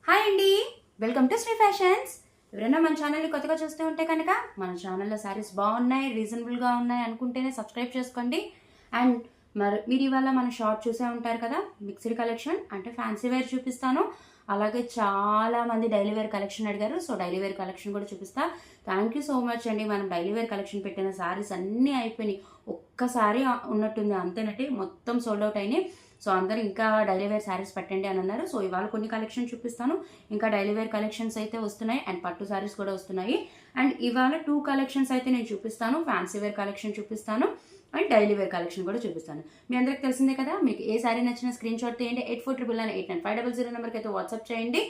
Hi అండి, welcome to Shri fashions. ఎవరైనా మన ఛానల్ని కొత్తగా చూస్తూ ఉంటే కనుక మన ఛానల్లో శారీస్ బాగున్నాయి, రీజనబుల్గా ఉన్నాయి అనుకుంటేనే సబ్స్క్రైబ్ చేసుకోండి. అండ్ మీరు ఇవాళ మన షార్ట్ చూసే ఉంటారు కదా, మిక్స్డ్ కలెక్షన్ అంటే ఫ్యాన్సీ వేర్ చూపిస్తాను. అలాగే చాలా మంది డైలీ వేర్ కలెక్షన్ అడిగారు, సో డైలీ వేర్ కలెక్షన్ కూడా చూపిస్తా. థ్యాంక్ యూ సో మచ్ అండి. మనం డైలీ వేర్ కలెక్షన్ పెట్టిన శారీస్ అన్నీ అయిపోయినాయి, ఒక్కసారి ఉన్నట్టుంది అంతేనండి, మొత్తం సోల్డ్ అవుట్ అయినాయి. సో అందరూ ఇంకా డైలీ వేర్ శారీస్ పెట్టండి అని అన్నారు. సో ఇవాళ కొన్ని కలెక్షన్ చూపిస్తాను, ఇంకా డైలీ వేర్ కలెక్షన్స్ అయితే వస్తున్నాయి అండ్ పట్టు శారీస్ కూడా వస్తున్నాయి. అండ్ ఇవాళ 2 కలెక్షన్స్ అయితే నేను చూపిస్తాను, ఫ్యాన్సీ వేర్ కలెక్షన్ చూపిస్తాను అండ్ డైలీ వేర్ కలెక్షన్ కూడా చూపిస్తాను. మీ అందరికి తెలిసిందే కదా, మీకు ఏ శారీ నచ్చిన స్క్రీన్ షాట్ తీయండి. 8499899500 నెంబర్కి అయితే వాట్సాప్ చేయండి.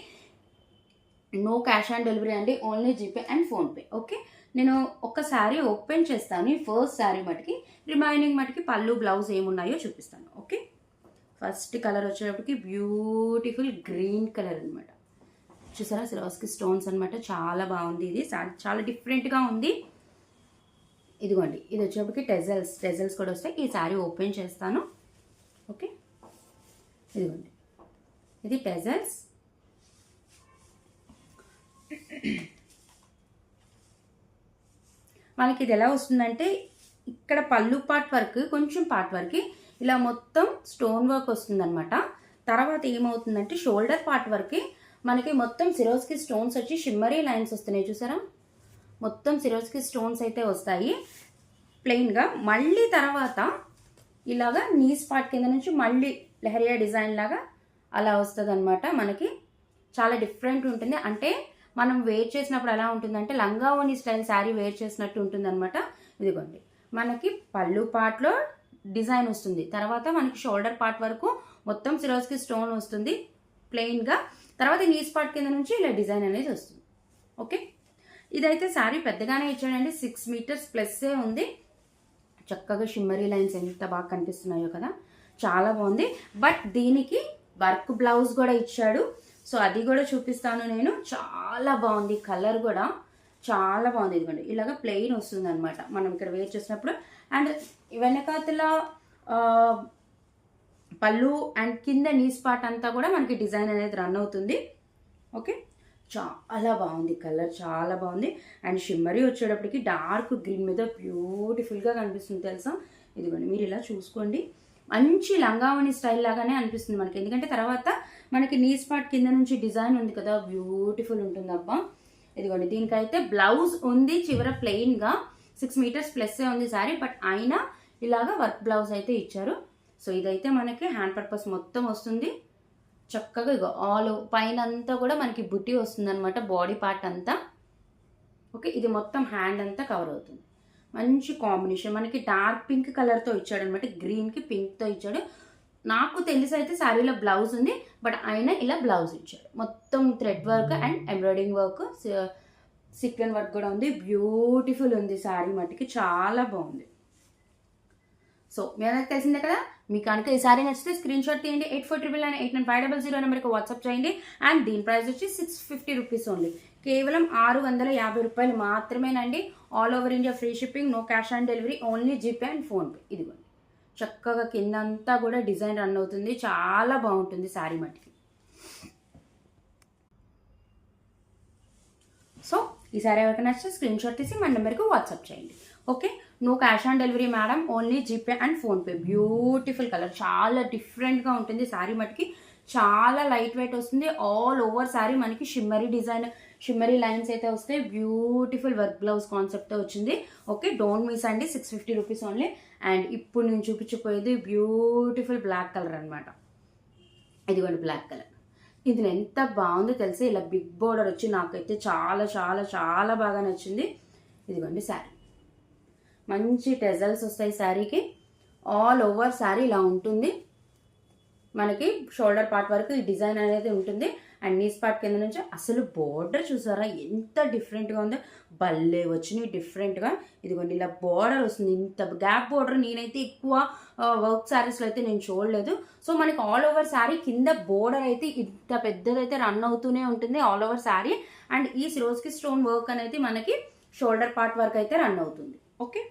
నో క్యాష్ ఆన్ డెలివరీ అండి, only GPay and PhonePe. Okay, నేను ఒక శారీ ఓపెన్ చేస్తాను, ఈ ఫస్ట్ శారీ మటుకి, రిమైనింగ్ మటుకి పళ్ళు బ్లౌజ్ ఏమున్నాయో చూపిస్తాను. ఓకే, ఫస్ట్ కలర్ వచ్చేటప్పటికి బ్యూటిఫుల్ గ్రీన్ కలర్ అనమాట. చూసారా, సిరోస్కి స్టోన్స్ అనమాట, చాలా బాగుంది. ఇది చాలా డిఫరెంట్గా ఉంది. ఇదిగోండి, ఇది వచ్చేటప్పటికి టెజల్స్ కూడా వస్తాయి. ఈ శారీ ఓపెన్ చేస్తాను. ఓకే, ఇదిగోండి, ఇది టెజల్స్. మనకి ఇది ఎలా వస్తుందంటే, ఇక్కడ పళ్ళు పార్ట్ వరకు కొంచెం పార్ట్ వరకు ఇలా మొత్తం స్టోన్ వర్క్ వస్తుందన్నమాట. తర్వాత ఏమవుతుందంటే షోల్డర్ పార్ట్ వరకు మనకి మొత్తం సిరోస్కి స్టోన్స్ వచ్చి షిమ్మరీ లైన్స్ వస్తున్నాయి. చూసారా, మొత్తం సిరోస్కి స్టోన్స్ అయితే వస్తాయి ప్లెయిన్గా. మళ్ళీ తర్వాత ఇలాగా నీస్ పార్ట్ కింద నుంచి మళ్ళీ లెహరియా డిజైన్ లాగా అలా వస్తుంది అనమాట. మనకి చాలా డిఫరెంట్ ఉంటుంది. అంటే మనం వేర్ చేసినప్పుడు ఎలా ఉంటుందంటే లంగా ఓని స్టైల్ శారీ వేర్ చేసినట్టు ఉంటుంది అనమాట. ఇదిగోండి, మనకి పళ్ళు పార్ట్లో డిజైన్ వస్తుంది, తర్వాత మనకి షోల్డర్ పార్ట్ వరకు మొత్తం సిరోస్కి స్టోన్ వస్తుంది ప్లెయిన్గా, తర్వాత నీస్ పార్ట్ కింద నుంచి ఇలా డిజైన్ అనేది వస్తుంది. ఓకే, ఇదైతే శారీ పెద్దగానే ఇచ్చాడండి, 6 మీటర్స్ ప్లస్సే ఉంది. చక్కగా షిమ్మరీ లైన్స్ ఎంత బాగా కనిపిస్తున్నాయో కదా, చాలా బాగుంది. బట్ దీనికి వర్క్ బ్లౌజ్ కూడా ఇచ్చాడు, సో అది కూడా చూపిస్తాను నేను. చాలా బాగుంది, కలర్ కూడా చాలా బాగుంది. ఇదిగోండి, ఇలాగ ప్లెయిన్ వస్తుంది అనమాట మనం ఇక్కడ వేర్ చేసినప్పుడు. అండ్ వెనకాతల పళ్ళు అండ్ కింద నీస్ పార్ట్ అంతా కూడా మనకి డిజైన్ అనేది రన్ అవుతుంది. ఓకే, చాలా బాగుంది, కలర్ చాలా బాగుంది. అండ్ షిమ్మరీ వచ్చేటప్పటికి డార్క్ గ్రీన్ మీద బ్యూటిఫుల్గా కనిపిస్తుంది తెలుసా. ఇదిగోండి, మీరు ఇలా చూసుకోండి, మంచి లంగావణి స్టైల్ లాగానే అనిపిస్తుంది మనకి. ఎందుకంటే తర్వాత మనకి నీస్ పార్ట్ కింద నుంచి డిజైన్ ఉంది కదా, బ్యూటిఫుల్ ఉంటుంది అబ్బా. ఇదిగోండి, దీనికైతే బ్లౌజ్ ఉంది చివర ప్లెయిన్గా, 6 మీటర్స్ ప్లస్సే ఉంది శారీ, బట్ అయినా ఇలాగా వర్క్ బ్లౌజ్ అయితే ఇచ్చారు. సో ఇదైతే మనకి హ్యాండ్ పర్పస్ మొత్తం వస్తుంది చక్కగా. ఇగో ఆల్ పైన అంతా కూడా మనకి బుట్టి వస్తుంది అనమాట, బాడీ పార్ట్ అంతా. ఓకే, ఇది మొత్తం హ్యాండ్ అంతా కవర్ అవుతుంది. మంచి కాంబినేషన్, మనకి డార్క్ పింక్ కలర్తో ఇచ్చాడు అనమాట, గ్రీన్కి పింక్తో ఇచ్చాడు. నాకు తెలిసి అయితే శారీలో బ్లౌజ్ ఉంది, బట్ ఆయన ఇలా బ్లౌజ్ ఇచ్చాడు. మొత్తం thread work and embroidering work, sequin work కూడా ఉంది. బ్యూటిఫుల్ ఉంది శారీ మట్టుకి, చాలా బాగుంది. సో మీ అందరికి తెలిసిందే కదా, మీకు కనుక ఈ శారీ నచ్చితే స్క్రీన్ షాట్ తీయండి. 8499899500 నెంబర్కి వాట్సాప్ చేయండి. అండ్ దీని ప్రైస్ వచ్చి 650 రూపీస్ ఓన్లీ, కేవలం 650 రూపాయలు మాత్రమేనండి. All over India free shipping, no cash on delivery, only GPay and PhonePe. ఇదిగోండి, చక్కగా కిందంతా కూడా డిజైన్ రన్ అవుతుంది, చాలా బాగుంటుంది శారీ మట్టుకి. సో ఈ శారీ ఎవరికి నచ్చితే స్క్రీన్ షాట్ తీసి మన నెంబర్కి వాట్సాప్ చేయండి. Okay, no cash on delivery madam, only GPay and PhonePe. Beautiful colour, చాలా డిఫరెంట్గా ఉంటుంది శారీ మటుకి, చాలా లైట్ వెయిట్ వస్తుంది. ఆల్ ఓవర్ శారీ మనకి షిమ్మరీ డిజైన్, షిమ్మరీ లైన్స్ అయితే వస్తాయి. బ్యూటిఫుల్ వర్క్ బ్లౌజ్ కాన్సెప్ట్తో వచ్చింది. ఓకే, డోంట్ మిస్ అండి, 650 రూపీస్ ఓన్లీ. అండ్ ఇప్పుడు నేను చూపించిపోయేది బ్యూటిఫుల్ బ్లాక్ కలర్ అనమాట. ఇదిగోండి బ్లాక్ కలర్, ఇది ఎంత బాగుందో తెలిసి, ఇలా బిగ్ బోర్డర్ వచ్చి నాకైతే చాలా చాలా చాలా బాగా నచ్చింది. ఇదిగోండి శారీ, మంచి టెజల్స్ వస్తాయి శారీకి. ఆల్ ఓవర్ శారీ ఇలా ఉంటుంది, మనకి షోల్డర్ పార్ట్ వరకు ఈ డిజైన్ అనేది ఉంటుంది. అండ్ నీస్ పార్ట్ కింద నుంచి అసలు బోర్డర్ చూసారా ఎంత డిఫరెంట్గా ఉందో, భలే వచ్చినాయి డిఫరెంట్గా. ఇదిగోండి, ఇలా బోర్డర్ వస్తుంది, ఇంత గ్యాప్ బోర్డర్ నేనైతే ఎక్కువ వర్క్ శారీస్లో అయితే నేను చూడలేదు. సో మనకి ఆల్ ఓవర్ శారీ కింద బోర్డర్ అయితే ఇంత పెద్దదైతే రన్ అవుతూనే ఉంటుంది ఆల్ ఓవర్ శారీ. అండ్ ఈ సిరోస్కి స్టోన్ వర్క్ అనేది మనకి షోల్డర్ పార్ట్ వరకు అయితే రన్ అవుతుంది. ఓకే,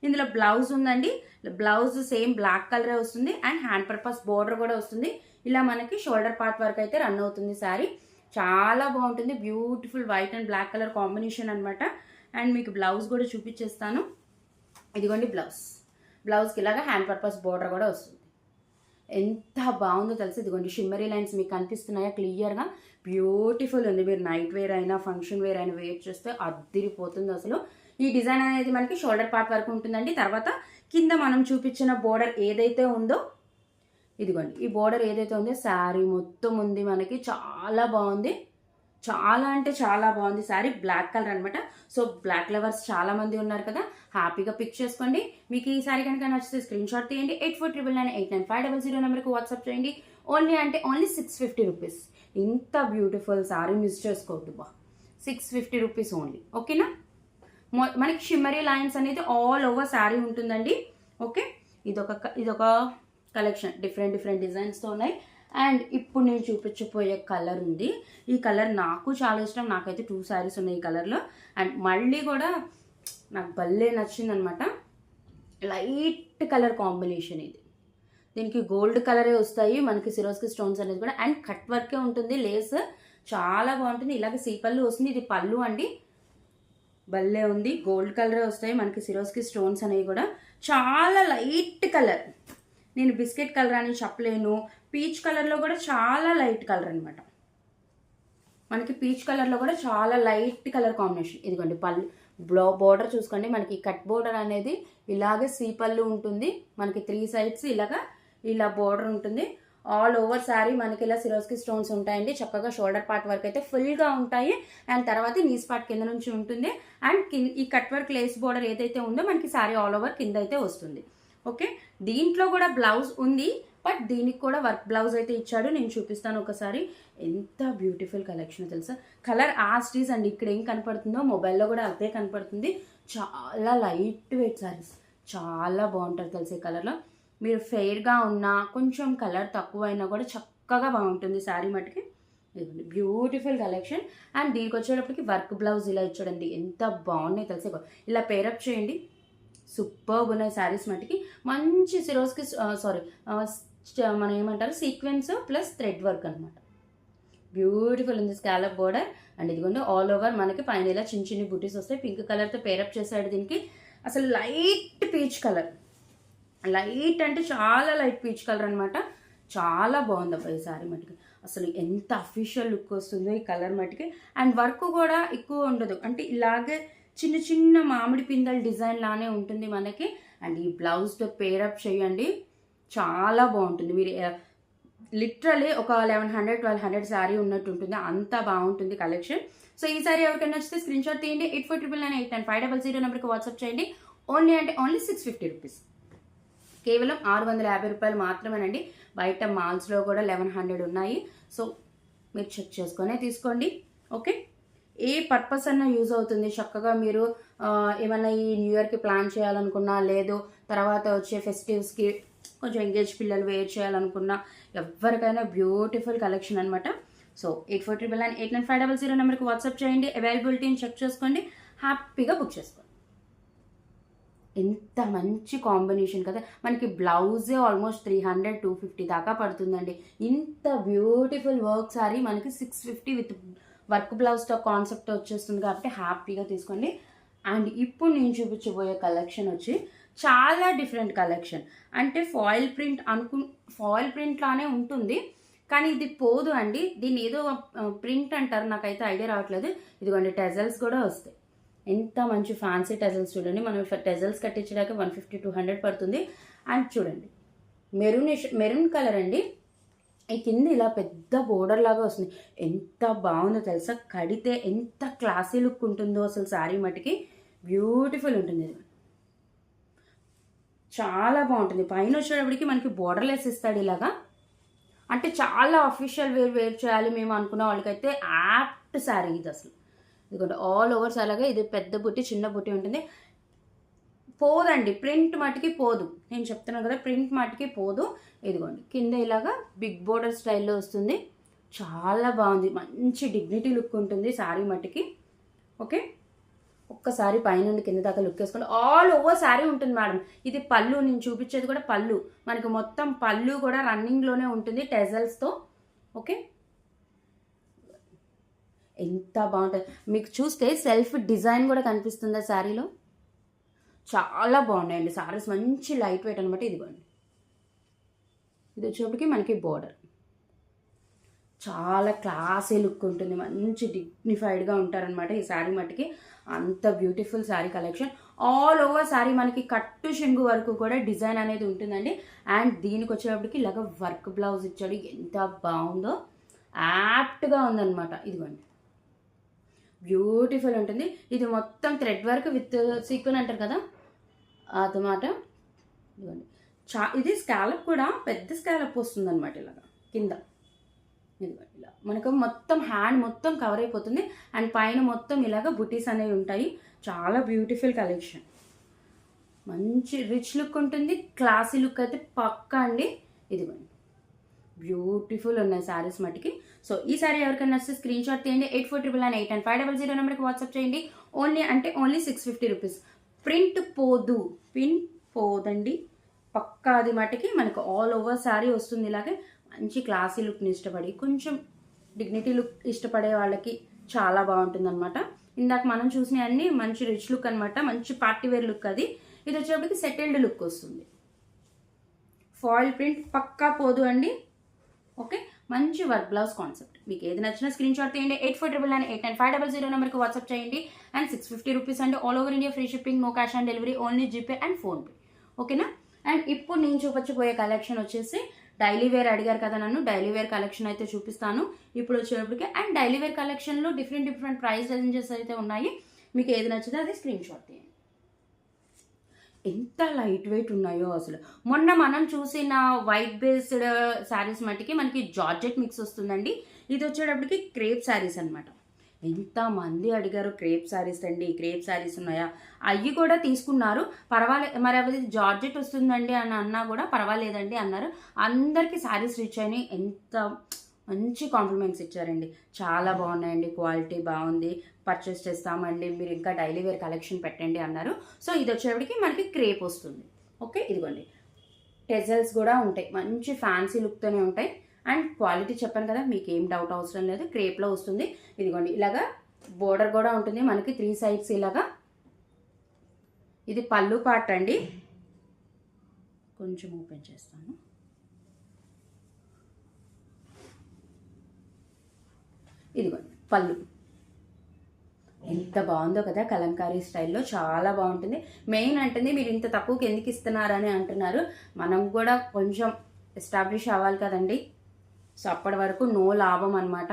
ఇందులో బ్లౌజ్ ఉందండి, బ్లౌజ్ సేమ్ బ్లాక్ కలరే వస్తుంది అండ్ హ్యాండ్ పర్పస్ బోర్డర్ కూడా వస్తుంది. ఇలా మనకి షోల్డర్ పార్ట్ వరకు అయితే రన్ అవుతుంది శారీ. చాలా బాగుంటుంది. Beautiful white and black colour combination అనమాట. అండ్ మీకు బ్లౌజ్ కూడా చూపించేస్తాను. ఇదిగోండి బ్లౌజ్కి ఇలాగా హ్యాండ్ పర్పస్ బోర్డర్ కూడా వస్తుంది. ఎంత బాగుందో తెలుసు. ఇదిగోండి షిమ్మరీ లైన్స్ మీకు కనిపిస్తున్నాయా క్లియర్గా. బ్యూటిఫుల్ ఉంది. మీరు నైట్ వేర్ అయినా ఫంక్షన్ వేర్ అయినా వేర్ చేస్తే అద్దిరిపోతుంది అసలు. ఈ డిజైన్ అనేది మనకి షోల్డర్ పార్ట్ వరకు ఉంటుందండి. తర్వాత కింద మనం చూపించిన బోర్డర్ ఏదైతే ఉందో, ఇదిగోండి ఈ బోర్డర్ ఏదైతే ఉందో శారీ మొత్తం ఉంది మనకి. చాలా బాగుంది. చాలా అంటే చాలా బాగుంది శారీ. బ్లాక్ కలర్ అనమాట. సో బ్లాక్ లవర్స్ చాలా మంది ఉన్నారు కదా, హ్యాపీగా పిక్ చేసుకోండి. మీకు ఈ శారీ కనుక నచ్చితే స్క్రీన్ షాట్ తీయండి. 8499989500 నెంబర్కి వాట్సాప్ చేయండి. Only 650 rupees. ఇంత బ్యూటిఫుల్ శారీ మిస్ చేసుకోవద్దు బా. 650 రూపీస్ ఓన్లీ. ఓకేనా. మనకి షిమ్మరీ లైన్స్ అనేది ఆల్ ఓవర్ శారీ ఉంటుందండి. ఓకే, ఇదొక కలెక్షన్ డిఫరెంట్ డిజైన్స్తో ఉన్నాయి. అండ్ ఇప్పుడు నేను చూపించబోయే కలర్ ఉంది. ఈ కలర్ నాకు చాలా ఇష్టం. నాకైతే 2 శారీస్ ఉన్నాయి ఈ కలర్లో. అండ్ మళ్ళీ కూడా నాకు భలే నచ్చింది అనమాట. లైట్ కలర్ కాంబినేషన్ ఇది. దీనికి గోల్డ్ కలరే వస్తాయి మనకి, సిరోస్కి స్టోన్స్ అనేది కూడా. అండ్ కట్ వర్కే ఉంటుంది. లేస్ చాలా బాగుంటుంది. ఇలాగే సీపల్లు వస్తుంది. ఇది పళ్ళు అండి. భలే ఉంది. గోల్డ్ కలరే వస్తాయి మనకి, సిరోస్కి స్టోన్స్ అనేవి కూడా. చాలా లైట్ కలర్. నేను బిస్కెట్ కలర్ అని చెప్పలేను. పీచ్ కలర్లో కూడా చాలా లైట్ కలర్ అనమాట. మనకి పీచ్ కలర్లో కూడా చాలా లైట్ కలర్ కాంబినేషన్. ఇదిగోండి పళ్ళు బోర్డర్ చూసుకోండి. మనకి కట్ బోర్డర్ అనేది ఇలాగే సీపల్లు ఉంటుంది మనకి. 3 సైడ్స్ ఇలా బోర్డర్ ఉంటుంది. ఆల్ ఓవర్ శారీ మనకి ఇలా సిరోస్కి స్టోన్స్ ఉంటాయండి. చక్కగా షోల్డర్ పార్ట్ వరకు అయితే ఫుల్గా ఉంటాయి. అండ్ తర్వాత నీస్ పార్ట్ కింద నుంచి ఉంటుంది. అండ్ ఈ కట్ వర్క్ లేస్ బోర్డర్ ఏదైతే ఉందో మనకి శారీ ఆల్ ఓవర్ కింద అయితే వస్తుంది. ఓకే, దీంట్లో కూడా బ్లౌజ్ ఉంది. బట్ దీనికి కూడా వర్క్ బ్లౌజ్ అయితే ఇచ్చాడు. నేను చూపిస్తాను ఒకసారి. ఎంత బ్యూటిఫుల్ కలెక్షన్ తెలుసా. కలర్ ఆస్టీస్ అండి. ఇక్కడ ఏం కనపడుతుందో మొబైల్లో కూడా అదే కనపడుతుంది. చాలా లైట్ వెయిట్ శారీస్. చాలా బాగుంటుంది తెలుసు ఈ కలర్లో. మీరు ఫెయిర్గా ఉన్నా కొంచెం కలర్ తక్కువ అయినా కూడా చక్కగా బాగుంటుంది శారీ మటుకి. Beautiful collection. అండ్ దీనికి వచ్చేటప్పటికి వర్క్ బ్లౌజ్ ఇలా ఇచ్చాడండి. ఎంత బాగున్నాయి తెలుసు. ఇలా పేరప్ చేయండి. సూపర్గా ఉన్నాయి శారీస్ మటుకి. మంచి సిరోస్కి మనం ఏమంటారు సీక్వెన్స్ ప్లస్ థ్రెడ్ వర్క్ అనమాట. బ్యూటిఫుల్ ఉంది స్కాలప్ బోర్డర్. అండ్ ఇదిగోండి ఆల్ ఓవర్ మనకి పైన ఇలా చిన్న బూటీస్ వస్తాయి. పింక్ కలర్తో పేరప్ చేశాడు దీనికి. అసలు లైట్ పీచ్ కలర్. లైట్ అంటే చాలా లైట్ పీచ్ కలర్ అనమాట. చాలా బాగుంది అబ్బా ఈ శారీ మటుకి. అసలు ఎంత అఫీషియల్ లుక్ వస్తుందో ఈ కలర్ మటుకి. అండ్ వర్క్ కూడా ఎక్కువ ఉండదు. అంటే ఇలాగే చిన్న మామిడి పిందల డిజైన్ లానే ఉంటుంది మనకి. అండ్ ఈ బ్లౌజ్తో పేరప్ చేయండి. చాలా బాగుంటుంది. మీరు లిటరలీ ఒక 1100-1200 శారీ ఉన్నట్టు ఉంటుంది. అంత బాగుంటుంది కలెక్షన్. సో ఈ సారీ ఎవరికైనా నచ్చితే స్క్రీన్ షాట్ తీయండి. 8499989500 నెంబర్కి వాట్సాప్ చేయండి. Only 650 rupees. కేవలం 650 రూపాయలు మాత్రమేనండి. బయట మాల్స్లో కూడా 1100 ఉన్నాయి. సో మీరు చెక్ చేసుకొనే తీసుకోండి. ఓకే, ఏ పర్పస్ అన్నా యూజ్ అవుతుంది. చక్కగా మీరు ఏమన్నా ఈ న్యూ ఇయర్కి ప్లాన్ చేయాలనుకున్నా, లేదు తర్వాత వచ్చే ఫెస్టివ్స్కి కొంచెం ఎంగేజ్ పిల్లలు వేర్ చేయాలనుకున్నా, ఎవరికైనా బ్యూటిఫుల్ కలెక్షన్ అనమాట. సో 8499989500 నెంబర్కి వాట్సాప్ చేయండి. అవైలబిలిటీని చెక్ చేసుకోండి. హ్యాపీగా బుక్ చేసుకోండి. ఎంత మంచి కాంబినేషన్ కదా. మనకి బ్లౌజే ఆల్మోస్ట్ 300-250 దాకా పడుతుందండి. ఇంత బ్యూటిఫుల్ వర్క్ సారీ మనకి 650 విత్ వర్క్ బ్లౌజ్తో కాన్సెప్ట్ వచ్చేస్తుంది కాబట్టి హ్యాపీగా తీసుకోండి. అండ్ ఇప్పుడు నేను చూపించబోయే కలెక్షన్ వచ్చి చాలా డిఫరెంట్ కలెక్షన్. అంటే ఫాయిల్ ప్రింట్ లానే ఉంటుంది కానీ ఇది పోదు అండి. దీన్ని ఏదో ప్రింట్ అంటారు, నాకైతే ఐడియా రావట్లేదు. ఇదిగోండి టెజల్స్ కూడా వస్తాయి. ఎంత మంచి ఫ్యాన్సీ టెజల్స్ చూడండి. మనం టెజల్స్ కట్టించడానికి 150-200 పడుతుంది. అండ్ చూడండి మెరూన్ కలర్ అండి. ఈ కింద ఇలా పెద్ద బోర్డర్ లాగా వస్తుంది. ఎంత బాగుందో తెలుసా. కడితే ఎంత క్లాసీ లుక్ ఉంటుందో అసలు శారీ మటుకి. బ్యూటిఫుల్ ఉంటుంది. చాలా బాగుంటుంది. పైన వచ్చేటప్పటికి మనకి బోర్డర్లెస్ ఇస్తాడు ఇలాగా. అంటే చాలా అఫీషియల్ వేర్ చేయాలి మేము అనుకున్న వాళ్ళకైతే యాప్ట్ శారీ ఇది అసలు. ఇదిగోండి ఆల్ ఓవర్స్ అలాగే ఇది పెద్ద బుట్టి చిన్న బుట్టి ఉంటుంది. పోదండి ప్రింట్ మటుకి పోదు. నేను చెప్తున్నాను కదా ప్రింట్ మటుకి పోదు. ఇదిగోండి కింద ఇలాగా బిగ్ బోర్డర్ స్టైల్లో వస్తుంది. చాలా బాగుంది. మంచి డిగ్నిటీ లుక్ ఉంటుంది శారీ మటుకి. ఓకే, ఒక్కసారి పైనుండి కింద దాకా లుక్ వేసుకోండి. ఆల్ ఓవర్ శారీ ఉంటుంది మేడం. ఇది పళ్ళు, నేను చూపించేది కూడా పళ్ళు. మనకి మొత్తం పళ్ళు కూడా రన్నింగ్లోనే ఉంటుంది టెజల్స్తో. ఓకే, ఎంత బాగుంటుంది. మీకు చూస్తే సెల్ఫ్ డిజైన్ కూడా కనిపిస్తుందా శారీలో? చాలా బాగున్నాయండి శారీస్, మంచి లైట్ వెయిట్ అనమాట. ఇదిగోండి, ఇది వచ్చేప్పటికి మనకి బోర్డర్ చాలా క్లాసీ లుక్ ఉంటుంది, మంచి డిగ్నిఫైడ్గా ఉంటారనమాట ఈ శారీ మట్టుకి. అంత beautiful sari collection. All over sari మనకి కట్టు చెంగు వరకు కూడా డిజైన్ అనేది ఉంటుందండి. అండ్ దీనికి వచ్చేటప్పటికి ఇలాగ వర్క్ బ్లౌజ్ ఇచ్చాడు, ఎంత బాగుందో, యాప్ట్గా ఉందన్నమాట. ఇదిగోండి, బ్యూటిఫుల్ ఉంటుంది. ఇది మొత్తం థ్రెడ్ వర్క్ విత్ సీక్వెన్ అంటారు కదా అదన్నమాట. ఇదిగోండి, ఇది స్కాలప్ కూడా పెద్ద స్కాలప్ వస్తుంది అనమాట ఇలాగా కింద. ఇదిగోండి, ఇలా మనకు మొత్తం హ్యాండ్ మొత్తం కవర్ అయిపోతుంది. అండ్ పైన మొత్తం ఇలాగ బుటీస్ అనేవి ఉంటాయి. చాలా బ్యూటిఫుల్ కలెక్షన్, మంచి రిచ్ లుక్ ఉంటుంది, క్లాసీ లుక్ అయితే పక్కా అండి. ఇదిగోండి, బ్యూటిఫుల్ ఉన్నాయి శారీస్ మటుకి. సో ఈ శారీ ఎవరికైనా నచ్చితే స్క్రీన్ షాట్ తీయండి. 8499 and 500 నెంబర్కి వాట్సాప్ చేయండి. Only 650 rupees. ప్రింట్ పోదండి పక్కా. అది మటుకి మనకు ఆల్ ఓవర్ శారీ వస్తుంది. ఇలాగే మంచి క్లాసీ లుక్ని ఇష్టపడి, కొంచెం డిగ్నిటీ లుక్ ఇష్టపడే వాళ్ళకి చాలా బాగుంటుంది అనమాట. ఇందాక మనం చూసిన అన్ని మంచి రిచ్ లుక్ అనమాట, మంచి పార్టీ వేర్ లుక్. అది ఇది వచ్చేప్పటికి సెటిల్డ్ లుక్ వస్తుంది. ఫాయిల్ ప్రింట్ పక్కా పోదు అండి. ఓకే, మంచి వర్క్ బ్లౌజ్ కాన్సెప్ట్. మీకు ఏది నచ్చినా స్క్రీన్ షాట్ తీయండి. 8499 and 500 నెంబర్కి వాట్సాప్ చేయండి. అండ్ 650 రూపీస్ అండి. All over India free shipping, no cash on delivery, only GPay and PhonePe. ఓకేనా? అండ్ ఇప్పుడు నేను చూపించబోయే కలెక్షన్ వచ్చేసి డైలీ వేర్ అడిగారు కదా నన్ను, డైలీ వేర్ కలెక్షన్ అయితే చూపిస్తాను ఇప్పుడు వచ్చేటప్పటికి. అండ్ డైలీ వేర్ కలెక్షన్లో డిఫరెంట్ ప్రైస్ రేంజెస్ అయితే ఉన్నాయి. మీకు ఏది నచ్చితే అది స్క్రీన్ షాట్ తీయండి. ఎంత లైట్ వెయిట్ ఉన్నాయో అసలు. మొన్న మనం చూసిన వైట్ బేస్డ్ శారీస్ మట్టికి మనకి జార్జెట్ మిక్స్ వస్తుందండి. ఇది వచ్చేటప్పటికి క్రేప్ శారీస్ అనమాట. ఎంతమంది అడిగారు క్రేప్ శారీస్ అండి, క్రేప్ శారీస్ ఉన్నాయా? అవి కూడా తీసుకున్నారు, పర్వాలేదు. మరి అవి జార్జెట్ వస్తుందండి అని అన్నా కూడా పర్వాలేదండి అన్నారు. అందరికీ శారీస్ రీచ్ అయినాయి. ఎంత మంచి కాంప్లిమెంట్స్ ఇచ్చారండి. చాలా బాగున్నాయండి, క్వాలిటీ బాగుంది, పర్చేస్ చేస్తామండి, మీరు ఇంకా డైలీ వేర్ కలెక్షన్ పెట్టండి అన్నారు. సో ఇది వచ్చేప్పటికి మనకి క్రేప్ వస్తుంది. ఓకే, ఇదిగోండి, టెజల్స్ కూడా ఉంటాయి, మంచి ఫ్యాన్సీ లుక్తోనే ఉంటాయి. అండ్ క్వాలిటీ చెప్పాను కదా, మీకు ఏం డౌట్ అవసరం లేదు, క్రేప్లో వస్తుంది. ఇదిగోండి, ఇలాగా బోర్డర్ కూడా ఉంటుంది మనకి 3 సైడ్స్ ఇలాగా. ఇది పళ్ళు పార్ట్ అండి, కొంచెం ఓపెన్ చేస్తాను. ఇదిగోండి పళ్ళు, ఎంత బాగుందో కదా, కలంకారీ స్టైల్లో చాలా బాగుంటుంది. మెయిన్ అంటుంది మీరు ఇంత తక్కువకి ఎందుకు ఇస్తున్నారని అంటున్నారు. మనం కూడా కొంచెం ఎస్టాబ్లిష్ అవ్వాలి కదండి. సో అప్పటి వరకు నో లాభం అనమాట.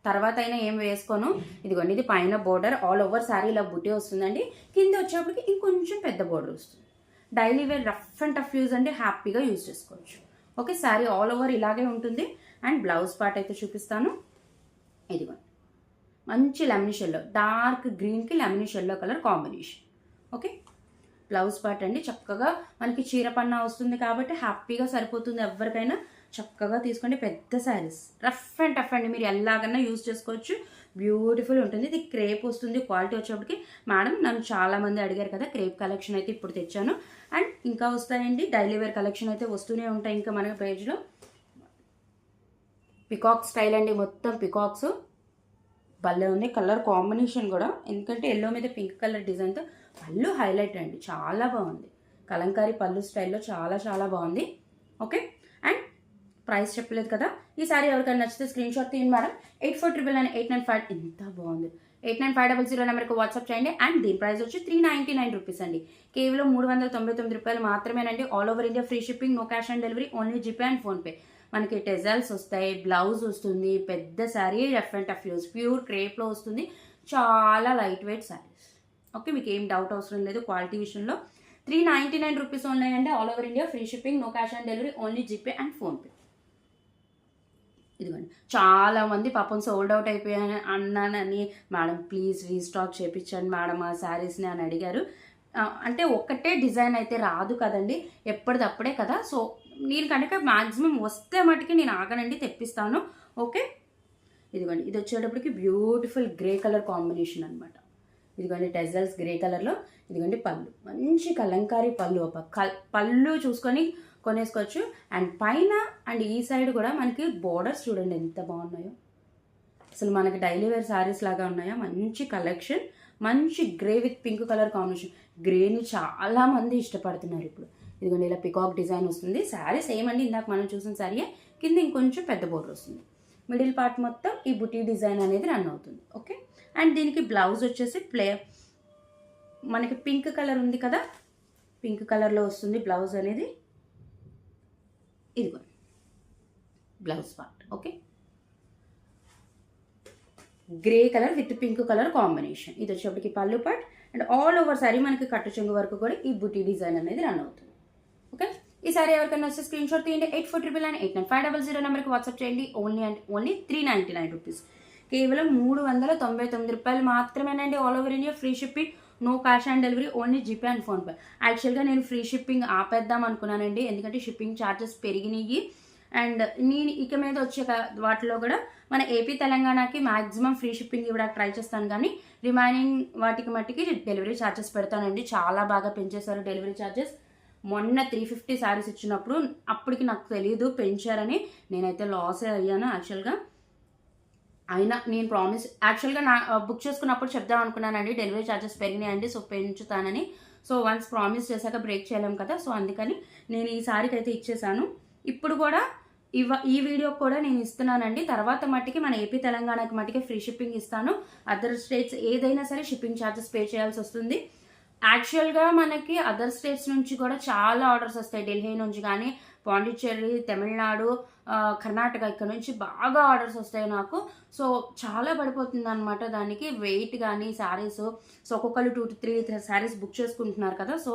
తర్వాత అయినా ఏం వేసుకోను. ఇదిగోండి, ఇది పైన బోర్డర్ ఆల్ ఓవర్ శారీ ఇలా బుట్టి వస్తుందండి. కింద వచ్చేప్పటికి ఇంకొంచెం పెద్ద బోర్డర్ వస్తుంది. Daily wear rough and tough use అంటే హ్యాపీగా యూజ్ చేసుకోవచ్చు. ఓకే, శారీ ఆల్ ఓవర్ ఇలాగే ఉంటుంది. అండ్ బ్లౌజ్ పార్ట్ అయితే చూపిస్తాను. ఇదిగోండి, మంచి లెమన్ షెల్లో, డార్క్ గ్రీన్కి lemon yellow colour combination. Okay, blouse part అండి. చక్కగా మనకి చీర పన్నా వస్తుంది కాబట్టి హ్యాపీగా సరిపోతుంది ఎవరికైనా. చక్కగా తీసుకోండి. పెద్ద శారీస్ రఫ్ అండ్ టఫ్ అండి, మీరు ఎలాగన్నా యూజ్ చేసుకోవచ్చు. బ్యూటిఫుల్ ఉంటుంది. ఇది క్రేప్ వస్తుంది. క్వాలిటీ వచ్చేప్పటికి మేడం నన్ను చాలామంది అడిగారు కదా, క్రేప్ కలెక్షన్ అయితే ఇప్పుడు తెచ్చాను. అండ్ ఇంకా వస్తాయండి, డైలీ వేర్ కలెక్షన్ అయితే వస్తూనే ఉంటాయి ఇంకా మన పేజ్లో. పికాక్ స్టైల్ అండి, మొత్తం పికాక్స్ భలే ఉంది. కలర్ కాంబినేషన్ కూడా, ఎందుకంటే ఎల్లో మీద పింక్ కలర్ డిజైన్తో పళ్ళు హైలైట్ అండి, చాలా బాగుంది. కలంకారీ పళ్ళు స్టైల్లో చాలా చాలా బాగుంది. ఓకే, అండ్ ప్రైస్ చెప్పలేదు కదా. ఈ సారీ ఎవరికైనా నచ్చితే స్క్రీన్ షాట్ తీయండి మేడం. 8499 895, ఎంత బాగుంది. 89500 నెంబర్కి వాట్సాప్ చేయండి. అండ్ దీని ప్రైస్ వచ్చి 399 రూపీస్ అండి. కేవలం 399 రూపాయలు మాత్రమేనండి. All over India free shipping, no cash on delivery, only GPay and PhonePe. మనకి టెజల్స్ వస్తాయి, బ్లౌజ్ వస్తుంది, పెద్ద saree rough and tough use, pure క్రేప్లో వస్తుంది. చాలా లైట్ వెయిట్ శారీస్. ఓకే, మీకు ఏం డౌట్ అవసరం లేదు క్వాలిటీ విషయంలో. 399 రూపీస్ ఉన్నాయండి. All over India free shipping, no cash on delivery, only GPay and PhonePe. ఇదిగోండి, చాలామంది పాపం సోల్డ్ అవుట్ అయిపోయాను అన్నానని మేడం ప్లీజ్ రీస్టాక్ చేయించండి మేడం ఆ శారీస్ని అని అడిగారు. అంటే ఒక్కటే డిజైన్ అయితే రాదు కదండి, ఎప్పటిదప్పుడే కదా. సో నేను కనుక మ్యాక్సిమం వస్తే మటుకి నేను ఆగనండి, తెప్పిస్తాను. ఓకే, ఇదిగోండి, ఇది వచ్చేటప్పటికి బ్యూటిఫుల్ గ్రే కలర్ కాంబినేషన్ అనమాట. ఇదిగోండి టెజల్స్ గ్రే కలర్లో. ఇదిగోండి పళ్ళు, మంచి కలంకారీ పళ్ళు. పళ్ళు చూసుకొని కొనేసుకోవచ్చు. అండ్ పైన అండ్ ఈ సైడ్ కూడా మనకి బోర్డర్స్ చూడండి ఎంత బాగున్నాయో. అసలు మనకి డైలీ వేర్ శారీస్ లాగా ఉన్నాయా, మంచి కలెక్షన్, మంచి grey with pink colour combination. గ్రేని చాలా మంది ఇష్టపడుతున్నారు ఇప్పుడు. ఇదిగోండి ఇలా పికాక్ డిజైన్ వస్తుంది. శారీ సేమ్ అండి, ఇందాక మనం చూసిన శారీయే, కింద ఇంకొంచెం పెద్ద బోర్డర్ వస్తుంది. మిడిల్ పార్ట్ మొత్తం ఈ బుటీ డిజైన్ అనేది రన్ అవుతుంది. ఓకే, అండ్ దీనికి బ్లౌజ్ వచ్చేసి మనకి పింక్ కలర్ ఉంది కదా, పింక్ కలర్లో వస్తుంది బ్లౌజ్ అనేది. ఇదిగో blouse part. Okay, grey colour with pink colour combination. ఇది వచ్చేప్పటికి పళ్ళు part and all over sorry మనకి కట్టు చెంగు వరకు కూడా ఈ బుటీ డిజైన్ అనేది రన్ అవుతుంది. ఓకే, ఈ సారీ ఎవరికైనా వస్తే స్క్రీన్ షాట్ తీయండి. 8499899500 నెంబర్కి వాట్సాప్ చేయండి. ఓన్లీ 399 రూపీస్, కేవలం 399 రూపాయలు మాత్రమేనండి. All over India free shipping, no cash on delivery, only GPay and PhonePe. యాక్చువల్గా నేను ఫ్రీ షిప్పింగ్ ఆపేద్దాం అనుకున్నానండి, ఎందుకంటే షిప్పింగ్ ఛార్జెస్ పెరిగినాయి. అండ్ నేను ఇక మీద వచ్చే వాటిలో కూడా మన ఏపీ తెలంగాణకి మ్యాక్సిమం ఫ్రీ షిప్పింగ్ ఇవ్వడానికి ట్రై చేస్తాను, కానీ రిమైనింగ్ వాటికి మట్టికి డెలివరీ ఛార్జెస్ పెడతానండి. చాలా బాగా పెంచేశారు డెలివరీ ఛార్జెస్. మొన్న 350 శారీస్ ఇచ్చినప్పుడు అప్పటికి నాకు తెలియదు పెంచారని, నేనైతే లాస్ అయ్యాను యాక్చువల్గా. అయినా నేను ప్రామిస్ యాక్చువల్గా నా బుక్ చేసుకున్నప్పుడు చెప్దాం అనుకున్నానండి, డెలివరీ ఛార్జెస్ పెరిగినాయండి సో పెంచుతానని. సో వన్స్ ప్రామిస్ చేశాక బ్రేక్ చేయలేం కదా, సో అందుకని నేను ఈ సారీకి అయితే ఇచ్చేసాను. ఇప్పుడు కూడా ఈ వీడియో కూడా నేను ఇస్తున్నానండి. తర్వాత మట్టికి మన ఏపీ తెలంగాణకి మట్టికి ఫ్రీ షిప్పింగ్ ఇస్తాను. అదర్ స్టేట్స్ ఏదైనా సరే షిప్పింగ్ ఛార్జెస్ పే చేయాల్సి వస్తుంది. యాక్చువల్గా మనకి అదర్ స్టేట్స్ నుంచి కూడా చాలా ఆర్డర్స్ వస్తాయి. ఢిల్లీ నుంచి కానీ, పాండిచ్చేరి, తమిళనాడు, కర్ణాటక, ఇక్కడ నుంచి బాగా ఆర్డర్స్ వస్తాయి నాకు. సో చాలా పడిపోతుంది అనమాట దానికి వెయిట్ కానీ శారీస్. సో ఒక్కొక్కరు 2 to 3 శారీస్ బుక్ చేసుకుంటున్నారు కదా, సో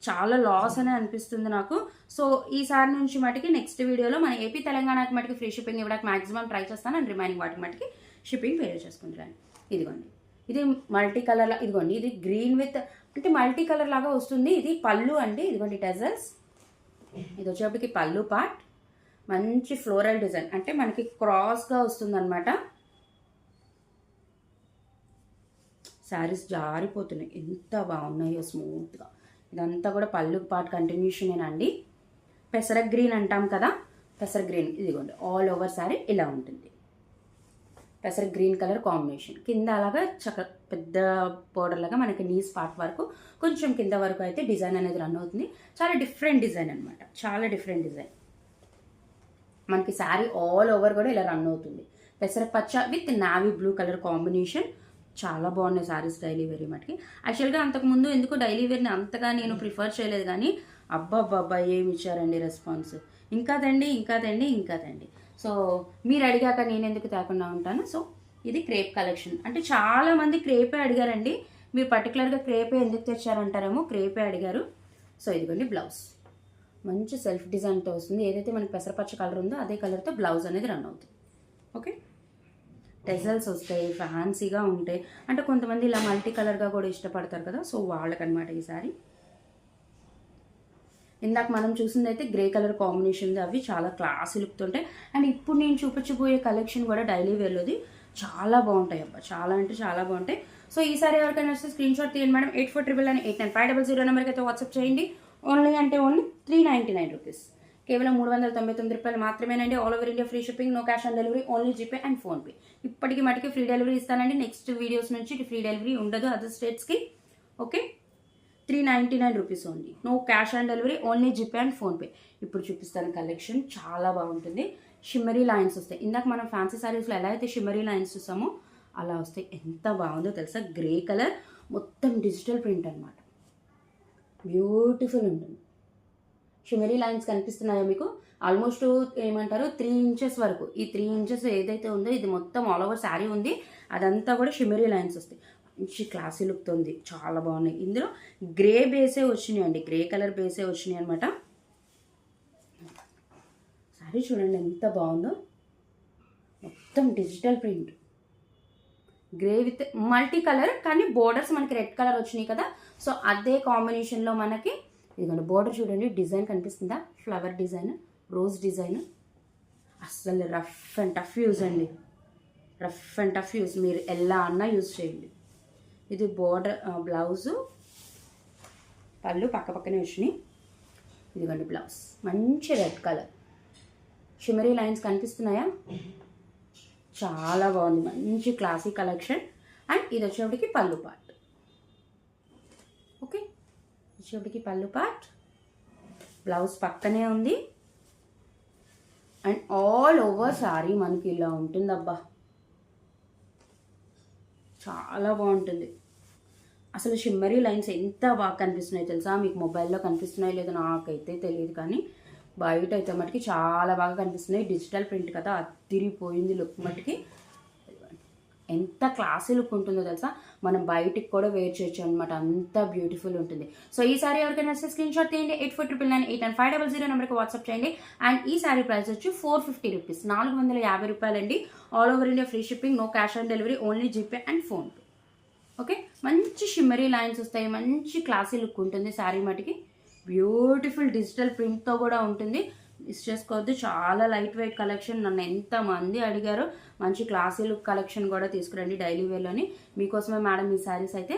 చాలా లాస్ అనే అనిపిస్తుంది నాకు. సో ఈ సారి నుంచి మటుకి నెక్స్ట్ వీడియోలో మన ఏపీ తెలంగాణకి మటుకి ఫ్రీ షిప్పింగ్ ఇవ్వడానికి మాక్సిమం ట్రై చేస్తాను, అండ్ రిమైనింగ్ వాటికి మటుకి షిప్పింగ్ వేరే చేసుకుంటాను. ఇదిగోండి, ఇది మల్టీ కలర్, ఇదిగోండి ఇది గ్రీన్ విత్ అంటే మల్టీ కలర్ లాగా వస్తుంది. ఇది పళ్ళు అండి, ఇదిగోండి టెజల్స్. ఇది వచ్చేప్పటికి పళ్ళు పార్ట్, మంచి ఫ్లోరల్ డిజైన్ అంటే మనకి క్రాస్గా వస్తుంది అనమాట. శారీస్ జారిపోతున్నాయి, ఎంత బాగున్నాయో స్మూత్గా. ఇదంతా కూడా పళ్ళు పార్ట్ కంటిన్యూషనేనండి. పెసర గ్రీన్ అంటాం కదా, పెసర గ్రీన్. ఇదిగోండి ఆల్ ఓవర్ శారీ ఇలా ఉంటుంది, పెసర గ్రీన్ కలర్ కాంబినేషన్. కింద అలాగా పెద్ద బోర్డర్ లాగా మనకి నీస్ పార్ట్ వరకు కొంచెం కింద వరకు అయితే డిజైన్ అనేది రన్ అవుతుంది. చాలా డిఫరెంట్ డిజైన్ అనమాట, చాలా డిఫరెంట్ డిజైన్. మనకి శారీ ఆల్ ఓవర్ కూడా ఇలా రన్ అవుతుంది. పెసర పచ్చ with navy blue colour combination. చాలా బాగున్నాయి శారీస్ డైలీ వేర్ మటుకి. యాక్చువల్గా అంతకుముందు ఎందుకు డైలీ వేర్ని అంతగా నేను ప్రిఫర్ చేయలేదు, కానీ అబ్బాబ్బాబ్బా ఏమి ఇచ్చారండి రెస్పాన్స్. ఇంకాదండి ఇంకాదండి ఇంకాదండి. సో మీరు అడిగాక నేను ఎందుకు తేకుండా ఉంటాను. సో ఇది క్రేప్ కలెక్షన్. అంటే చాలామంది క్రేపే అడిగారండి, మీరు పర్టికులర్గా క్రేపే ఎందుకు తెచ్చారంటారేమో, క్రేపే అడిగారు. సో ఇదిగోండి బ్లౌజ్, మంచి సెల్ఫ్ డిజైన్తో వస్తుంది. ఏదైతే మనకి పెసరపచ్చ కలర్ ఉందో అదే కలర్తో బ్లౌజ్ అనేది రన్ అవుతుంది. ఓకే, టెజల్స్ వస్తాయి, ఫ్యాన్సీగా ఉంటాయి. అంటే కొంతమంది ఇలా మల్టీ కలర్గా కూడా ఇష్టపడతారు కదా, సో వాళ్ళకనమాట ఈ సారీ. ఇందాక మనం చూసింది అయితే గ్రే కలర్ కాంబినేషన్, అవి చాలా క్లాసీ లుక్తో ఉంటాయి. అండ్ ఇప్పుడు నేను చూపించబోయే కలెక్షన్ కూడా డైలీ వేర్లోది చాలా బాగుంటాయి అబ్బా, చాలా అంటే చాలా బాగుంటాయి. సో ఈసారి ఎవరికైనా వస్తే స్క్రీన్ షాట్ తీయండి మేడం. 8499899500 నెంబర్కి అయితే వాట్సాప్ చేయండి. ఓన్లీ 399 రూపీస్, కేవలం 399 రూపాయలు మాత్రమేనండి. All over India free shipping, no cash on delivery, only GPay and PhonePe. ఇప్పటికి మటుకి ఫ్రీ డెలివరీ ఇస్తానండి. నెక్స్ట్ వీడియోస్ నుంచి ఫ్రీ డెలివరీ ఉండదు అదర్ స్టేట్స్కి. Okay, 399 rupees only, no cash on delivery, only GPay and PhonePe. ఇప్పుడు చూపిస్తాను collection, చాలా బాగుంటుంది. షిమ్మరీ లైన్స్ వస్తాయి. ఇందాక మనం ఫ్యాన్సీ శారీస్లో ఎలా అయితే షిమ్మరీ లైన్స్ చూసామో అలా వస్తాయి. ఎంత బాగుందో తెలుసా, గ్రే కలర్ మొత్తం డిజిటల్ ప్రింట్ అనమాట, బ్యూటిఫుల్ ఉంటుంది. షిమ్మరీ లైన్స్ కనిపిస్తున్నాయో మీకు? ఆల్మోస్ట్ ఏమంటారు 3 ఇంచెస్ వరకు. ఈ 3 ఇంచెస్ ఏదైతే ఉందో ఇది మొత్తం ఆల్ ఓవర్ శారీ ఉంది, అదంతా కూడా షిమ్మరీ లైన్స్ వస్తాయి. మంచి క్లాసీ లుక్తో ఉంది, చాలా బాగున్నాయి. ఇందులో గ్రే బేసే వచ్చినాయి అండి, గ్రే కలర్ బేసే వచ్చినాయి అనమాట. శారీ చూడండి ఎంత బాగుందో, మొత్తం digital print, grey with multi colour, కానీ బోర్డర్స్ మనకి రెడ్ కలర్ వచ్చినాయి కదా, సో అదే కాంబినేషన్లో మనకి ఇదిగోండి బోర్డర్ చూడండి, డిజైన్ కనిపిస్తుందా, ఫ్లవర్ డిజైన్, రోజ్ డిజైన్. అస్సలు రఫ్ అండ్ టఫ్ యూజ్ అండి, రఫ్ అండ్ టఫ్ యూజ్, మీరు ఎలా అన్నా యూజ్ చేయండి. ఇది బోర్డర్, బ్లౌజు, పళ్ళు పక్క పక్కనే వచ్చినాయి. ఇదిగోండి బ్లౌజ్, మంచి రెడ్ కలర్, షిమరీ లైన్స్ కనిపిస్తున్నాయా, చాలా బాగుంది, మంచి క్లాసీ కలెక్షన్. అండ్ ఇది వచ్చేప్పటికి పళ్ళు పార్ట్. ఓకే, వచ్చేప్పటికి పళ్ళు పార్ట్, బ్లౌజ్ పక్కనే ఉంది. అండ్ ఆల్ ఓవర్ శారీ మనకి ఇలా ఉంటుందబ్బా, చాలా బాగుంటుంది. అసలు షిమ్మరీ లైన్స్ ఎంత బాగా కనిపిస్తున్నాయి తెలుసా, మీకు మొబైల్లో కనిపిస్తున్నాయి లేదో నాకైతే తెలియదు, కానీ బయట అయితే మటుకి చాలా బాగా కనిపిస్తున్నాయి. డిజిటల్ ప్రింట్ కదా, అదిరిపోయింది లుక్ మటుకి. ఎంత క్లాసీ లుక్ ఉంటుందో తెలుసా, మనం బయటికి కూడా వేర్ చేయొచ్చు అనమాట, అంత బ్యూటిఫుల్ ఉంటుంది. సో ఈ సారీ ఎవరికైనా వస్తే స్క్రీన్ షాట్ తీయండి, 8499989500 నెంబర్కి వాట్సాప్ చేయండి. అండ్ ఈ సారీ ప్రైస్ వచ్చి 450 రూపీస్, 450 రూపాయలండి. All over India free shipping, no cash on delivery, only GPay and PhonePe. Okay, మంచి షిమ్మరీ లైన్స్ వస్తాయి, మంచి క్లాసీ లుక్ ఉంటుంది శారీ మటుకి. బ్యూటిఫుల్ డిజిటల్ ప్రింట్తో కూడా ఉంటుంది, మిస్ చేసుకోవద్దు. చాలా లైట్ వెయిట్ కలెక్షన్, నన్ను ఎంతమంది అడిగారో మంచి క్లాసీ లుక్ కలెక్షన్ కూడా తీసుకురండి డైలీ వేర్లోని. మీకోసమే మేడం ఈ శారీస్ అయితే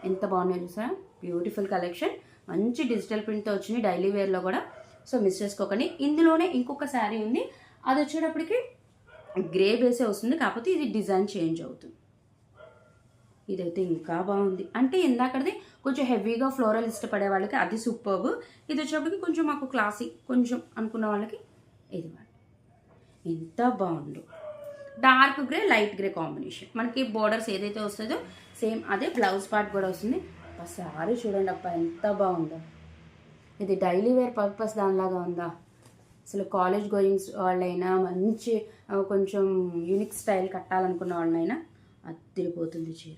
ఎంత బాగున్నాయి చూసారా, బ్యూటిఫుల్ కలెక్షన్, మంచి డిజిటల్ ప్రింట్తో వచ్చినాయి డైలీ వేర్లో కూడా. సో మిస్ చేసుకోకండి. ఇందులోనే ఇంకొక శారీ ఉంది, అది వచ్చేటప్పటికి గ్రే బేసే వస్తుంది, కాకపోతే ఇది డిజైన్ చేంజ్ అవుతుంది. ఇదైతే ఇంకా బాగుంది, అంటే ఇందాకది కొంచెం హెవీగా ఫ్లోరల్ ఇష్టపడే వాళ్ళకి అది సూపర్బ్. ఇది వచ్చేప్పటికి కొంచెం మాకు క్లాసీ కొంచెం అనుకున్న వాళ్ళకి ఇది ఎంత బాగుందో. Dark grey light grey combination, మనకి బోర్డర్స్ ఏదైతే వస్తుందో సేమ్ అదే బ్లౌజ్ పార్ట్ కూడా వస్తుంది. సారీ చూడండి అప్ప ఎంత బాగుందో. ఇది డైలీ వేర్ పర్పస్ దానిలాగా ఉందా, అసలు కాలేజ్ గోయింగ్స్ వాళ్ళైనా మంచి కొంచెం యూనిక్ స్టైల్ కట్టాలనుకున్న వాళ్ళైనా అదిరిపోతుంది చీర.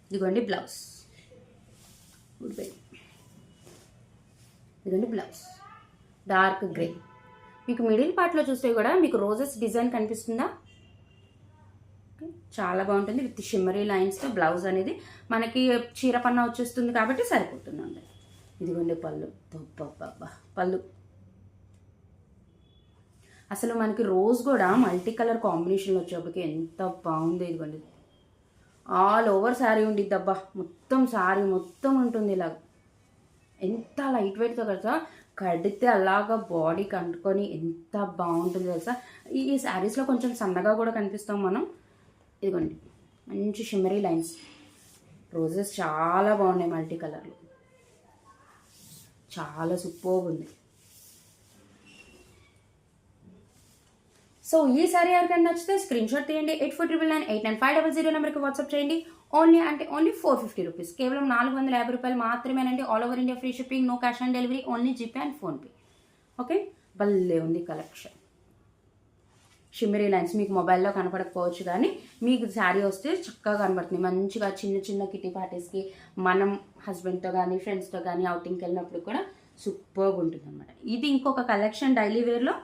ఇదిగోండి బ్లౌజ్, ఇదిగోండి బ్లౌజ్ డార్క్ గ్రే. మీకు మిడిల్ పార్ట్లో చూస్తే కూడా మీకు రోజెస్ డిజైన్ కనిపిస్తుందా, చాలా బాగుంటుంది. విత్ షిమ్మరీ లైన్స్తో బ్లౌజ్ అనేది మనకి చీర పన్నా వచ్చేస్తుంది కాబట్టి సరిపోతుందండి. ఇదిగోండి పళ్ళు, పళ్ళు అసలు మనకి రోజ్ కూడా మల్టీ కలర్ కాంబినేషన్లో వచ్చేప్పటికి ఎంత బాగుంది. ఇదిగోండి ఆల్ ఓవర్ శారీ ఉండిద్ది అబ్బా, మొత్తం శారీ మొత్తం ఉంటుంది ఇలాగ. ఎంత లైట్ వెయిట్తో కదా, కడితే అలాగా బాడీకి అంటుకొని ఎంత బాగుంటుంది తెలుసా. ఈ శారీస్లో కొంచెం సన్నగా కూడా కనిపిస్తాం మనం. ఇదిగోండి మంచి షిమ్మరీ లైన్స్, రోజెస్ చాలా బాగున్నాయి మల్టీ కలర్లు, చాలా సూపర్గా ఉంది. సో ఈ సారీ ఎవరికైనా నచ్చితే స్క్రీన్ షాట్ తీయండి, 8499989500 నెంబర్కి వాట్సాప్ చేయండి. ఓన్లీ అంటే ఓన్లీ 450 రూపీస్, కేవలం 450 రూపాయలు మాత్రమేనండి. All over India free shipping, no cash on delivery, only GPay and PhonePe. Okay, భలే ఉంది కలెక్షన్. షిమ్మరీ లైన్స్ మీకు మొబైల్లో కనపడకపోవచ్చు, కానీ మీకు శారీ వస్తే చక్కగా కనబడుతుంది. మంచిగా చిన్న చిన్న కిటీ పార్టీస్కి మనం హస్బెండ్తో కానీ ఫ్రెండ్స్తో కానీ అవుటింగ్కి వెళ్ళినప్పుడు కూడా సూపర్గా ఉంటుంది అనమాట. ఇది ఇంకొక కలెక్షన్ డైలీ వేర్లో,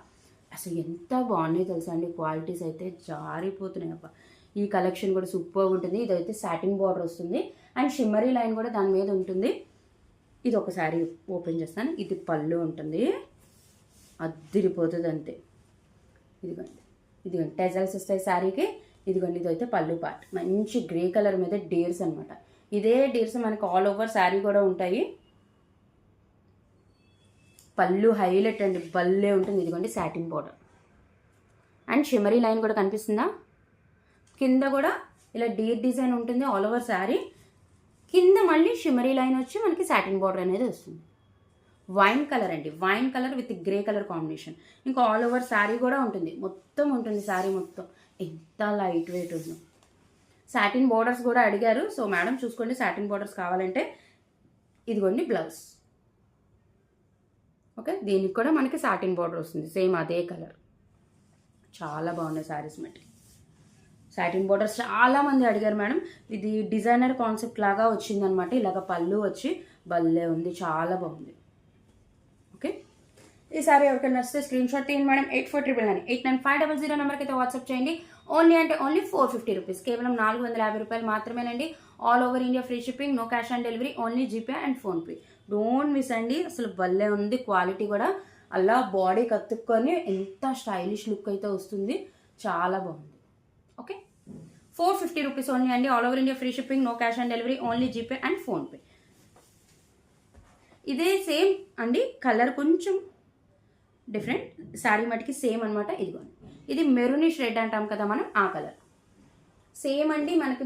అసలు ఎంత బాగున్నాయి తెలుసా అండి, క్వాలిటీస్ అయితే జారిపోతున్నాయి అబ్బా. ఈ కలెక్షన్ కూడా సూపర్గా ఉంటుంది. ఇదైతే సాటిన్ బార్డర్ వస్తుంది అండ్ షిమ్మరీ లైన్ కూడా దాని మీద ఉంటుంది. ఇది ఒక శారీ ఓపెన్ చేస్తాను, ఇది పళ్ళు ఉంటుంది, అద్దిరిపోతుంది అంతే. ఇదిగోండి టెజల్స్ వస్తాయి శారీకి. ఇదిగోండి ఇదైతే పళ్ళు పార్ట్, మంచి గ్రే కలర్ మీద డేర్స్ అనమాట. ఇదే డేర్స్ మనకు ఆల్ ఓవర్ శారీ కూడా ఉంటాయి. పళ్ళు హైలైట్ అండి, భలే ఉంటుంది. ఇదిగోండి satin border and shimmery line కూడా కనిపిస్తుందా, కింద కూడా ఇలా డీర్ డిజైన్ ఉంటుంది ఆల్ ఓవర్ శారీ. కింద మళ్ళీ షిమ్మరీ లైన్ వచ్చి మనకి సాటిన్ బార్డర్ అనేది వస్తుంది. వైన్ కలర్ అండి, wine colour with grey colour combination. ఇంకా ఆల్ ఓవర్ శారీ కూడా ఉంటుంది, మొత్తం ఉంటుంది శారీ మొత్తం. ఎంత లైట్ వెయిట్ ఉంది. సాటిన్ బార్డర్స్ కూడా అడిగారు, సో మేడం చూసుకోండి సాటిన్ బార్డర్స్ కావాలంటే. ఇదిగోండి బ్లౌజ్. ఓకే, దీనికి కూడా మనకి సాటిన్ బార్డర్ వస్తుంది, సేమ్ అదే కలర్. చాలా బాగున్నాయి శారీస్ మట్టి. సాటిన్ బార్డర్స్ చాలామంది అడిగారు మేడం, ఇది డిజైనర్ కాన్సెప్ట్ లాగా వచ్చిందనమాట. ఇలాగ పళ్ళు వచ్చి భలే ఉంది, చాలా బాగుంది. ఓకే, ఈ సారీ ఎవరికైనా నచ్చితే స్క్రీన్ షాట్ తీయండి మేడం, 8499989500 నెంబర్కి అయితే వాట్సాప్ చేయండి. ఓన్లీ అంటే ఓన్లీ 450 రూపీస్, కేవలం 450 రూపాయలు మాత్రమేనండి. All over India free shipping, no cash on delivery, only GPay and PhonePe. Don't miss అండి, అసలు భలే ఉంది. క్వాలిటీ కూడా అలా బాడీ కత్తుక్కొని ఎంత స్టైలిష్ లుక్ అయితే వస్తుంది, చాలా బాగుంది. ఓకే, 450 రూపీస్ ఓన్లీ అండి. All over India free shipping, no cash on delivery, only GPay and PhonePe. ఇదే సేమ్ అండి, కలర్ కొంచెం డిఫరెంట్. శారీ మటుకి సేమ్ అనమాట. ఇదిగోండి, ఇది మెరూనిష్ రెడ్ అంటాం కదా మనం, ఆ కలర్ సేమ్ అండి. మనకి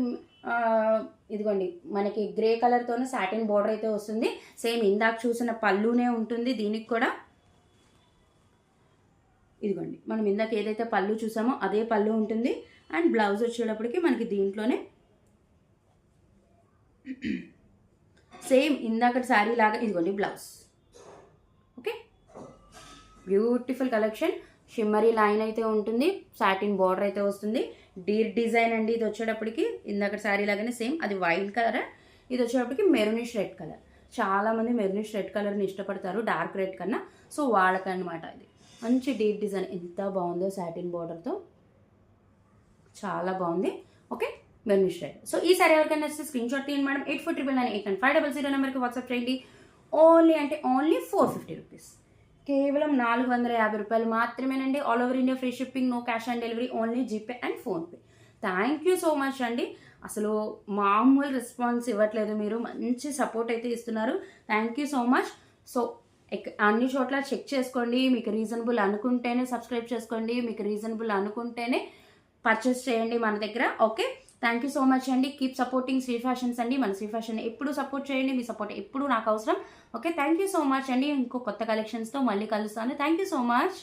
ఇదిగోండి, మనకి గ్రే కలర్తోనే సాటిన్ బోర్డర్ అయితే వస్తుంది. సేమ్ ఇందాక చూసిన పళ్ళునే ఉంటుంది దీనికి కూడా. ఇదిగోండి, మనం ఇందాక ఏదైతే పళ్ళు చూసామో అదే పళ్ళు ఉంటుంది. అండ్ బ్లౌజ్ వచ్చేటప్పటికి మనకి దీంట్లోనే సేమ్ ఇందాక శారీ లాగా ఇదిగోండి blouse. Okay, beautiful collection. Shimmery line అయితే ఉంటుంది, సాటిన్ బార్డర్ అయితే వస్తుంది. డీర్ డిజైన్ అండి ఇది వచ్చేటప్పటికి. ఇందాక శారీ లాగానే సేమ్, అది వైట్ కలర్, ఇది వచ్చేటప్పటికి మెరూనిష్ రెడ్ కలర్. చాలామంది మెరూనిష్ రెడ్ కలర్ని ఇష్టపడతారు డార్క్ రెడ్ కన్నా, సో వాళ్ళకన్నమాట. ఇది మంచి డీర్ డిజైన్, ఎంత బాగుందో సాటిన్ బార్డర్తో, చాలా బాగుంది. Okay, maroonish red. సో ఈ సారీ ఎవరికైనా వస్తే స్క్రీన్ షాట్ తీయండి మేడం. 8499899500 నెంబర్కి వాట్సాప్ చేయండి. ఓన్లీ అంటే ఓన్లీ 450 రూపీస్, కేవలం 450 రూపాయలు మాత్రమేనండి. All over India free shipping, no cash on delivery, only GPay and PhonePe. Thank you so much అండి. అసలు మామూలు రెస్పాన్స్ ఇవ్వట్లేదు మీరు, మంచి సపోర్ట్ అయితే ఇస్తున్నారు. Thank you so much. So అన్ని చోట్ల చెక్ చేసుకోండి, మీకు రీజనబుల్ అనుకుంటేనే సబ్స్క్రైబ్ చేసుకోండి, మీకు రీజనబుల్ అనుకుంటేనే పర్చేస్ చేయండి మన దగ్గర. Okay, thank you so much అండి. కీప్ సపోర్టింగ్ శ్రీ ఫ్యాషన్స్ అండి. మన శ్రీ ఫ్యాషన్ ఎప్పుడు సపోర్ట్ చేయండి, మీ సపోర్ట్ ఎప్పుడు నాకు అవసరం. Okay, thank you so much అండి. ఇంకో కొత్త కలెక్షన్స్తో మళ్ళీ కలుస్తాను. Thank you so much.